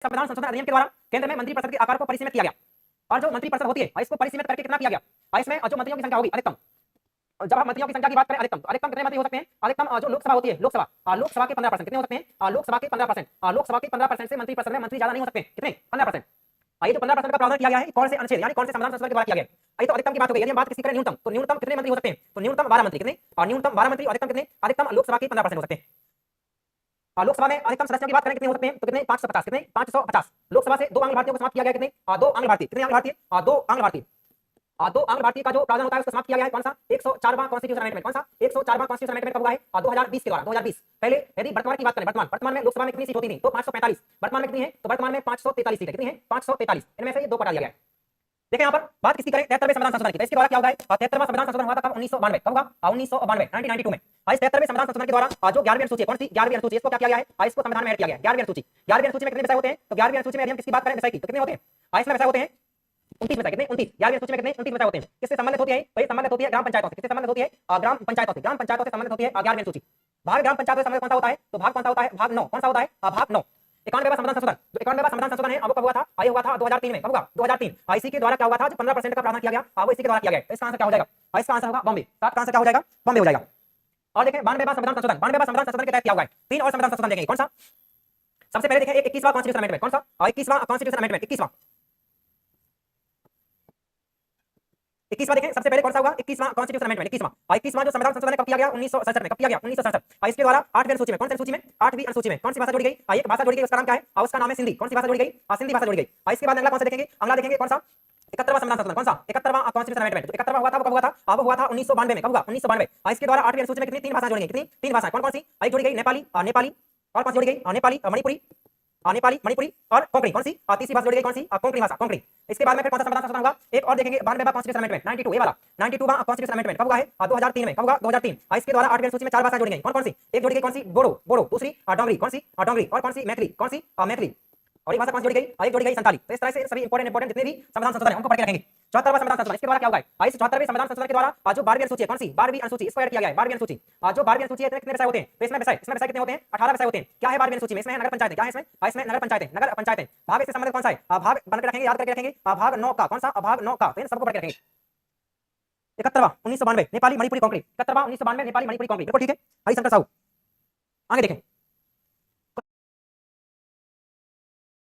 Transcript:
संविधान संशोधन अधिनियम के द्वारा केंद्र में मंत्रिपरिषद के आकार को परिसीमित किया गया। और जो मंत्रिपरिषद होती है इसको परिसीमित करके कितना किया गया, इसमें जो मंत्रियों की संख्या होगी अधिकतम, जब हम मंत्रियों की संख्या की बात करें अधिकतम, तो अधिकतम कितने मंत्री हो सकते हैं? अधिकतम जो लोकसभा होती है, लोकसभा के 15% कितने हो सकते हैं? लोकसभा के 15%, लोकसभा के 15% से मंत्रिपरिषद में मंत्री ज्यादा नहीं हो सकते, कितने? 15%। ये जो 15% का प्रावधान किया गया है कौन से अनुच्छेद यानी कौन से संविधान संशोधन के द्वारा किया गया है? ये तो अधिकतम की बात हो गई। यदि हम बात किसी करें न्यूनतम, तो न्यूनतम कितने मंत्री हो सकते हैं? तो न्यूनतम 12 मंत्री, कितने? और न्यूनतम 12 मंत्री, अधिकतम कितने? अधिकतम लोकसभा के 15% हो सकते हैं। लोकसभा में अधिकतम सदस्यों की बात करें कितने हो सकते हैं? तो कितने? 550, कितने? 550। लोकसभा से 2 आंग्ल भारतीयों को समाप्त किया गया, कितने? 2 आंग्ल भारतीय, कितने आंग्ल भारतीय? 2 आंग्ल भारतीय। 2 आंग्ल भारतीय का जो प्रावधान होता है उसको समाप्त किया गया है कौन सा? 104वां कॉन्स्टिट्यूशन अमेंडमेंट, कौन सा? 104वां कॉन्स्टिट्यूशन अमेंडमेंट कब हुआ है? 2020 के द्वारा, 2020। पहले यदि वर्तमान की बात करें, वर्तमान में लोकसभा में कितनी सीट होती थी? तो 545। वर्तमान में कितनी है? तो वर्तमान में 543 सीट है, कितनी है? 543। इनमें से ये 2 कटा दिया गया है। देखें यहाँ पर बात किसकी करें? 73वें संविधान संशोधन की। तो इसके द्वारा क्या होगा? 73वां संविधान संशोधन हुआ था कब? 1992। कब होगा? 1992, 1992 में। इस 73वें संविधान संशोधन के द्वारा जो 11वीं अनुसूची है, कौन सी? 11वीं अनुसूची, इसको क्या किया गया है? इसको संविधान में ऐड किया गया है। 11वीं अनुसूची, 11वीं अनुसूची में कितने विषय होते हैं? तो 11वीं अनुसूची में यदि हम किसकी बात करें विषय की, तो कितने होते हैं? इसमें विषय होते हैं 29 विषय, कितने? 29। 11वीं अनुसूची में कितने? 29 विषय होते हैं। किससे संबंधित होती है? तो ये संबंधित होती है ग्राम पंचायतों से। किससे संबंधित होती है? ग्राम पंचायतों से। ग्राम पंचायतों से संबंधित होती है 11वीं अनुसूची। भाग ग्राम पंचायतों से संबंधित कौन सा होता है? तो भाग कौन सा होता है? भाग 9। कौन सा होता है? भाग 9। 91वां संविधान संशोधन, जो 91वां संविधान संशोधन है वो कब हुआ था? ये हुआ था 2003 में। कब हुआ? 2003। इसी के द्वारा क्या हुआ था? जो 15% का प्रावधान किया गया वो इसी के द्वारा किया गया। इसका आंसर क्या हो जाएगा? इसका आंसर होगा बॉम्बे। 7 का आंसर क्या हो जाएगा? बॉम्बे हो जाएगा। और देखें 92वां संविधान संशोधन, 92वां संविधान संशोधन के तहत क्या हुआ है? 3 और संविधान संशोधन देखेंगे, कौन सा? सबसे पहले देखें 21वां कॉन्स्टिट्यूशन अमेंडमेंट, कौन सा? 21वां कॉन्स्टिट्यूशन अमेंडमेंट, 21वां देखें सबसे पहले कौन सा होगा? 21वां कॉन्स्टिट्यूशन अमेंडमेंट, 21वां जो संविधान संशोधन कब किया गया? 1967 में। कब किया गया? 1967। इसके द्वारा 8वीं अनुसूची में, कौन सी अनुसूची में? 8वीं अनुसूची में कौन सी भाषा जोड़ी गई? एक भाषा जोड़ी गई, उसका नाम क्या है? उसका नाम है सिंधी। कौन सी भाषा जोड़ी गई? सिंधी भाषा जोड़ी गई। इसके बाद अगला कौन सा देखेंगे? अगला देखेंगे कौन सा? 71वां संविधान संशोधन, कौन सा? 71वां कॉन्स्टिट्यूशन अमेंडमेंट। 71वां हुआ था वो कब हुआ था? वो हुआ था 1992 में। कब हुआ? 1992। इसके द्वारा 8वीं अनुसूची में कितनी? 3 भाषा जोड़ी गई, कितनी? 3 भाषाएं। कौन कौन सी? एक जोड़ी गई नेपाली, नेपाली। और कौन सी जोड़ी गई? नेपाली, मणिपुरी, नेपाली, मणिपुरी और कोंकणी। कौन सी? तीसरी भाषा जोड़ी गई, कौन सी? कोंकणी भाषा, कोंकणी। इसके बाद में फिर कौन सा संविधान संशोधन होगा? एक और देखेंगे 92वां कॉन्स्टिट्यूशन अमेंडमेंट, 92, ये वाला 92वां कॉन्स्टिट्यूशन अमेंडमेंट कब हुआ है? 2003 में। कब हुआ? 2003। इसके द्वारा 8वीं अनुसूची में 4 भाषा जोड़ी गई। कौन कौन सी? एक जोड़ी गई कौन सी? बोडो, बोडो। दूसरी डोंगरी, कौन सी? डोंगरी। और कौन सी? मैथिली, कौन सी? मैथिली। और एक भाषा कौन सी जोड़ी गई? एक जोड़ी गई संताली। तो इस तरह से सभी इंपॉर्टेंट जितने भी संविधान संशोधन है उनको पढ़ के रखेंगे। 74वां संविधान संशोधन, इसके द्वारा क्या होगा? इस 74वें संविधान संशोधन के द्वारा जो 12वीं अनुसूची है, कौन सी? 12वीं अनुसूची, इसको ऐड किया गया है। 12वीं अनुसूची, जो 12वीं अनुसूची है कितने विषय होते हैं? तो इसमें विषय कितने होते हैं? 18 विषय होते हैं। क्या है 12वीं अनुसूची में? इसमें नगर पंचायतें। क्या है इसमें? इसमें नगर पंचायतें, नगर पंचायतें। भाग इससे संबंधित कौन सा है? भाग बनकर रखेंगे, याद करके रखेंगे। भाग 9 का, कौन सा? भाग 9 का। तो इन सबको पढ़ के रखेंगे। 71वां 1992 नेपाली, मणिपुरी, कोंकणी। 71वां 1992 नेपाली, मणिपुरी, कोंकणी। बिल्कुल ठीक है। हरिशंकर साहू आगे देखें।